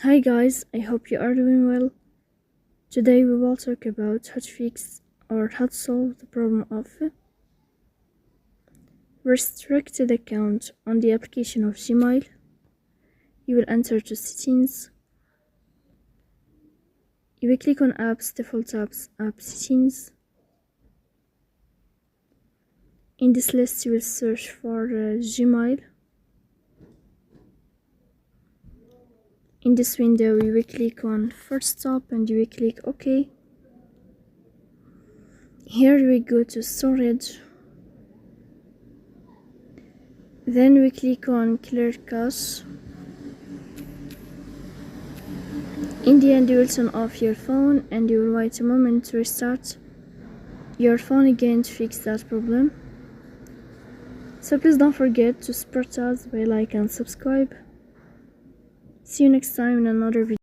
Hi guys, I hope you are doing well. Today we will talk about how to fix or how to solve the problem of restricted account on the application of Gmail. You will enter to settings. You will click on apps, default apps, app settings. In this list you will search for Gmail. In this window you will click on first stop and you will click OK. Here we go to storage. Then we click on clear cache. In the end you will turn off your phone and you will wait a moment to restart your phone again to fix that problem. So please don't forget to support us by like and subscribe. See you next time in another video.